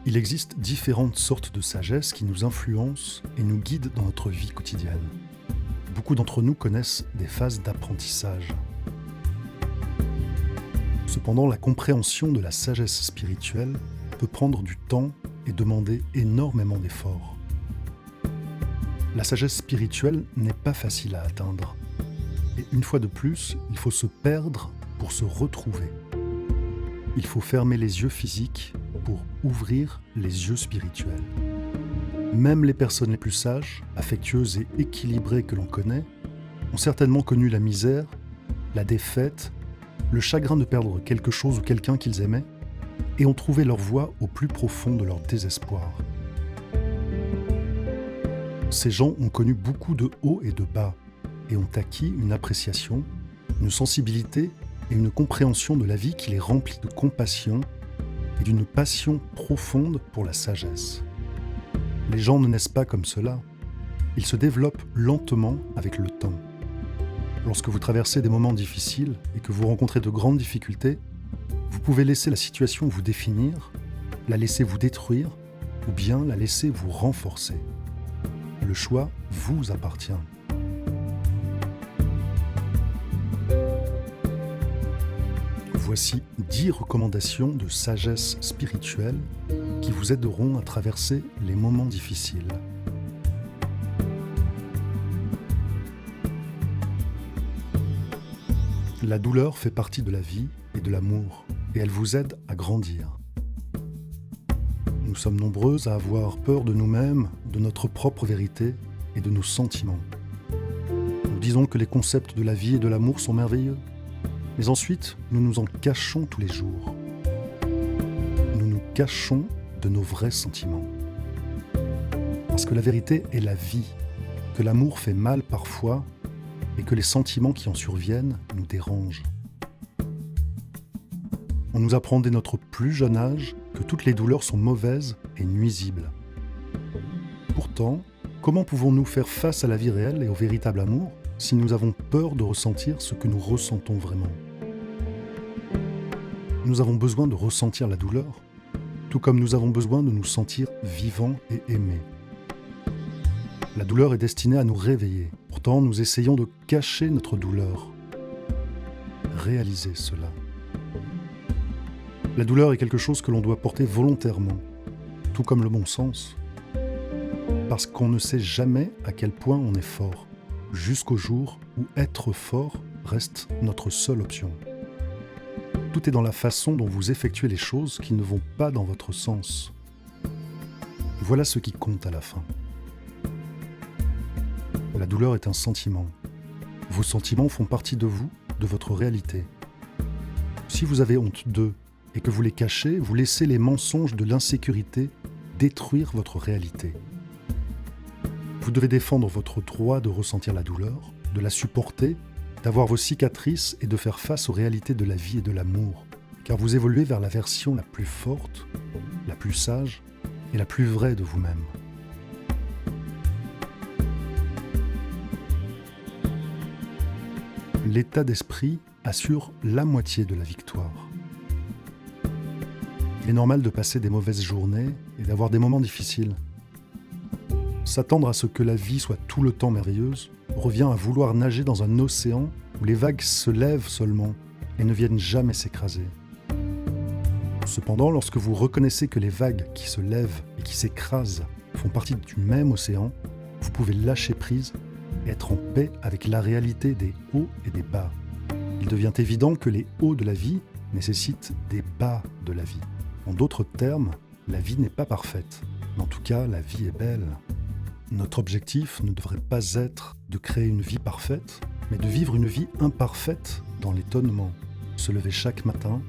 Il existe différentes sortes de sagesse qui nous influencent et nous guident dans notre vie quotidienne. Beaucoup d'entre nous connaissent des phases d'apprentissage. Cependant, la compréhension de la sagesse spirituelle peut prendre du temps et demander énormément d'efforts. La sagesse spirituelle n'est pas facile à atteindre. Et une fois de plus, il faut se perdre pour se retrouver. Il faut fermer les yeux physiques pour ouvrir les yeux spirituels. Même les personnes les plus sages, affectueuses et équilibrées que l'on connaît, ont certainement connu la misère, la défaite, le chagrin de perdre quelque chose ou quelqu'un qu'ils aimaient, et ont trouvé leur voie au plus profond de leur désespoir. Ces gens ont connu beaucoup de hauts et de bas, et ont acquis une appréciation, une sensibilité et une compréhension de la vie qui les remplit de compassion et d'une passion profonde pour la sagesse. Les gens ne naissent pas comme cela. Ils se développent lentement avec le temps. Lorsque vous traversez des moments difficiles et que vous rencontrez de grandes difficultés, vous pouvez laisser la situation vous définir, la laisser vous détruire ou bien la laisser vous renforcer. Le choix vous appartient. Voici 10 recommandations de sagesse spirituelle qui vous aideront à traverser les moments difficiles. La douleur fait partie de la vie et de l'amour, et elle vous aide à grandir. Nous sommes nombreux à avoir peur de nous-mêmes, de notre propre vérité et de nos sentiments. Nous disons que les concepts de la vie et de l'amour sont merveilleux. Mais ensuite, nous nous en cachons tous les jours. Nous nous cachons de nos vrais sentiments. Parce que la vérité est la vie, que l'amour fait mal parfois et que les sentiments qui en surviennent nous dérangent. On nous apprend dès notre plus jeune âge que toutes les douleurs sont mauvaises et nuisibles. Pourtant, comment pouvons-nous faire face à la vie réelle et au véritable amour si nous avons peur de ressentir ce que nous ressentons vraiment? Nous avons besoin de ressentir la douleur, tout comme nous avons besoin de nous sentir vivants et aimés. La douleur est destinée à nous réveiller. Pourtant, nous essayons de cacher notre douleur. Réalisez cela. La douleur est quelque chose que l'on doit porter volontairement, tout comme le bon sens. Parce qu'on ne sait jamais à quel point on est fort, jusqu'au jour où être fort reste notre seule option. Tout est dans la façon dont vous effectuez les choses qui ne vont pas dans votre sens. Voilà ce qui compte à la fin. La douleur est un sentiment. Vos sentiments font partie de vous, de votre réalité. Si vous avez honte d'eux et que vous les cachez, vous laissez les mensonges de l'insécurité détruire votre réalité. Vous devez défendre votre droit de ressentir la douleur, de la supporter, d'avoir vos cicatrices et de faire face aux réalités de la vie et de l'amour, car vous évoluez vers la version la plus forte, la plus sage et la plus vraie de vous-même. L'état d'esprit assure la moitié de la victoire. Il est normal de passer des mauvaises journées et d'avoir des moments difficiles. S'attendre à ce que la vie soit tout le temps merveilleuse revient à vouloir nager dans un océan où les vagues se lèvent seulement et ne viennent jamais s'écraser. Cependant, lorsque vous reconnaissez que les vagues qui se lèvent et qui s'écrasent font partie du même océan, vous pouvez lâcher prise et être en paix avec la réalité des hauts et des bas. Il devient évident que les hauts de la vie nécessitent des bas de la vie. En d'autres termes, la vie n'est pas parfaite, mais en tout cas, la vie est belle. Notre objectif ne devrait pas être de créer une vie parfaite, mais de vivre une vie imparfaite dans l'étonnement, se lever chaque matin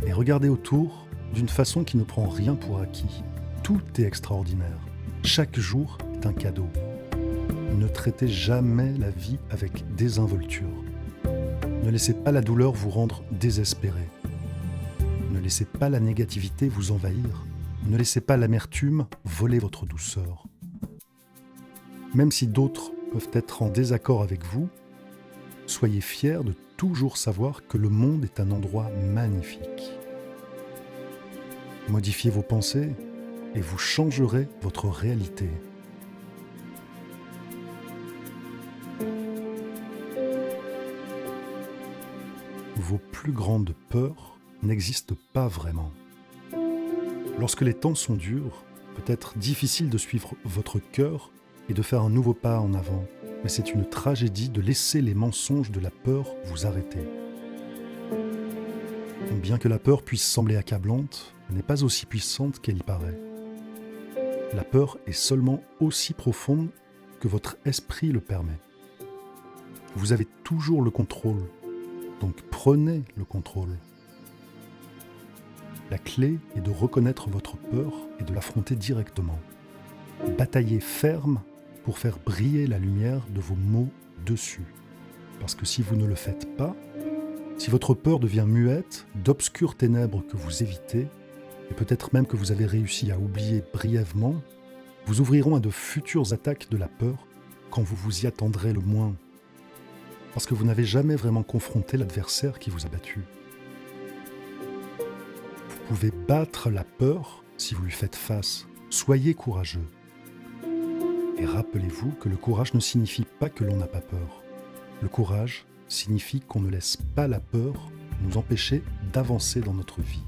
et regarder autour d'une façon qui ne prend rien pour acquis. Tout est extraordinaire. Chaque jour est un cadeau. Ne traitez jamais la vie avec désinvolture. Ne laissez pas la douleur vous rendre désespéré. Ne laissez pas la négativité vous envahir. Ne laissez pas l'amertume voler votre douceur. Même si d'autres peuvent être en désaccord avec vous, soyez fiers de toujours savoir que le monde est un endroit magnifique. Modifiez vos pensées et vous changerez votre réalité. Vos plus grandes peurs n'existent pas vraiment. Lorsque les temps sont durs, peut être difficile de suivre votre cœur et de faire un nouveau pas en avant, mais c'est une tragédie de laisser les mensonges de la peur vous arrêter. Bien que la peur puisse sembler accablante, elle n'est pas aussi puissante qu'elle y paraît. La peur est seulement aussi profonde que votre esprit le permet. Vous avez toujours le contrôle, donc prenez le contrôle. La clé est de reconnaître votre peur et de l'affronter directement. Bataillez ferme pour faire briller la lumière de vos mots dessus. Parce que si vous ne le faites pas, si votre peur devient muette, d'obscures ténèbres que vous évitez, et peut-être même que vous avez réussi à oublier brièvement, vous ouvriront à de futures attaques de la peur quand vous vous y attendrez le moins. Parce que vous n'avez jamais vraiment confronté l'adversaire qui vous a battu. Vous pouvez battre la peur si vous lui faites face. Soyez courageux. Et rappelez-vous que le courage ne signifie pas que l'on n'a pas peur. Le courage signifie qu'on ne laisse pas la peur nous empêcher d'avancer dans notre vie.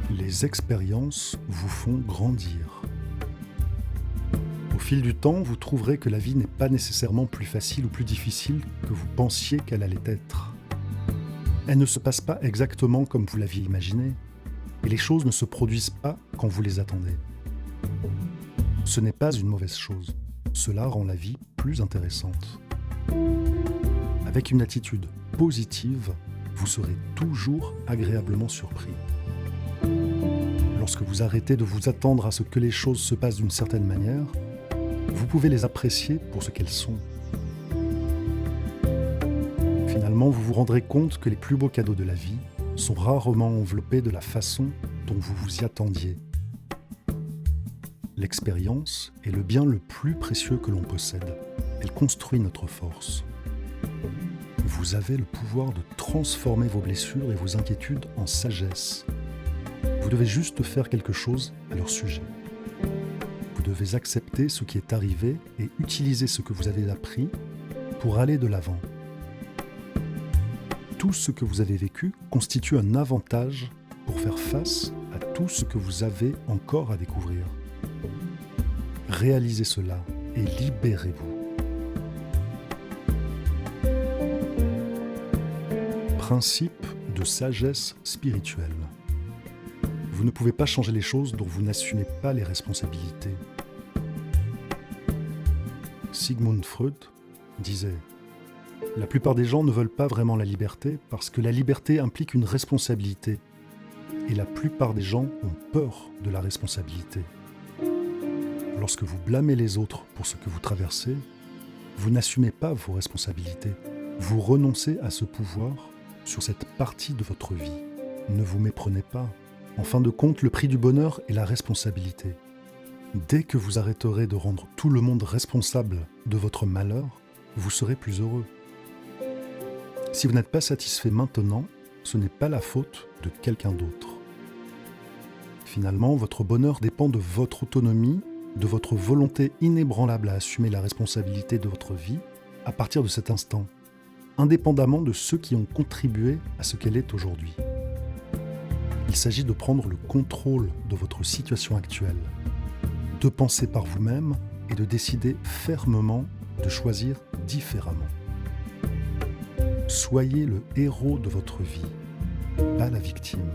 Les expériences vous font grandir. Au fil du temps, vous trouverez que la vie n'est pas nécessairement plus facile ou plus difficile que vous pensiez qu'elle allait être. Elle ne se passe pas exactement comme vous l'aviez imaginé, et les choses ne se produisent pas quand vous les attendez. Ce n'est pas une mauvaise chose. Cela rend la vie plus intéressante. Avec une attitude positive, vous serez toujours agréablement surpris. Lorsque vous arrêtez de vous attendre à ce que les choses se passent d'une certaine manière, vous pouvez les apprécier pour ce qu'elles sont. Finalement, vous vous rendrez compte que les plus beaux cadeaux de la vie sont rarement enveloppés de la façon dont vous vous y attendiez. L'expérience est le bien le plus précieux que l'on possède. Elle construit notre force. Vous avez le pouvoir de transformer vos blessures et vos inquiétudes en sagesse. Vous devez juste faire quelque chose à leur sujet. Vous devez accepter ce qui est arrivé et utiliser ce que vous avez appris pour aller de l'avant. Tout ce que vous avez vécu constitue un avantage pour faire face à tout ce que vous avez encore à découvrir. Réalisez cela et libérez-vous. Principe de sagesse spirituelle. Vous ne pouvez pas changer les choses dont vous n'assumez pas les responsabilités. Sigmund Freud disait « La plupart des gens ne veulent pas vraiment la liberté parce que la liberté implique une responsabilité. Et la plupart des gens ont peur de la responsabilité. Lorsque vous blâmez les autres pour ce que vous traversez, vous n'assumez pas vos responsabilités. Vous renoncez à ce pouvoir sur cette partie de votre vie. Ne vous méprenez pas. En fin de compte, le prix du bonheur est la responsabilité. Dès que vous arrêterez de rendre tout le monde responsable de votre malheur, vous serez plus heureux. Si vous n'êtes pas satisfait maintenant, ce n'est pas la faute de quelqu'un d'autre. Finalement, votre bonheur dépend de votre autonomie, de votre volonté inébranlable à assumer la responsabilité de votre vie à partir de cet instant, indépendamment de ceux qui ont contribué à ce qu'elle est aujourd'hui. Il s'agit de prendre le contrôle de votre situation actuelle, de penser par vous-même et de décider fermement de choisir différemment. Soyez le héros de votre vie, pas la victime.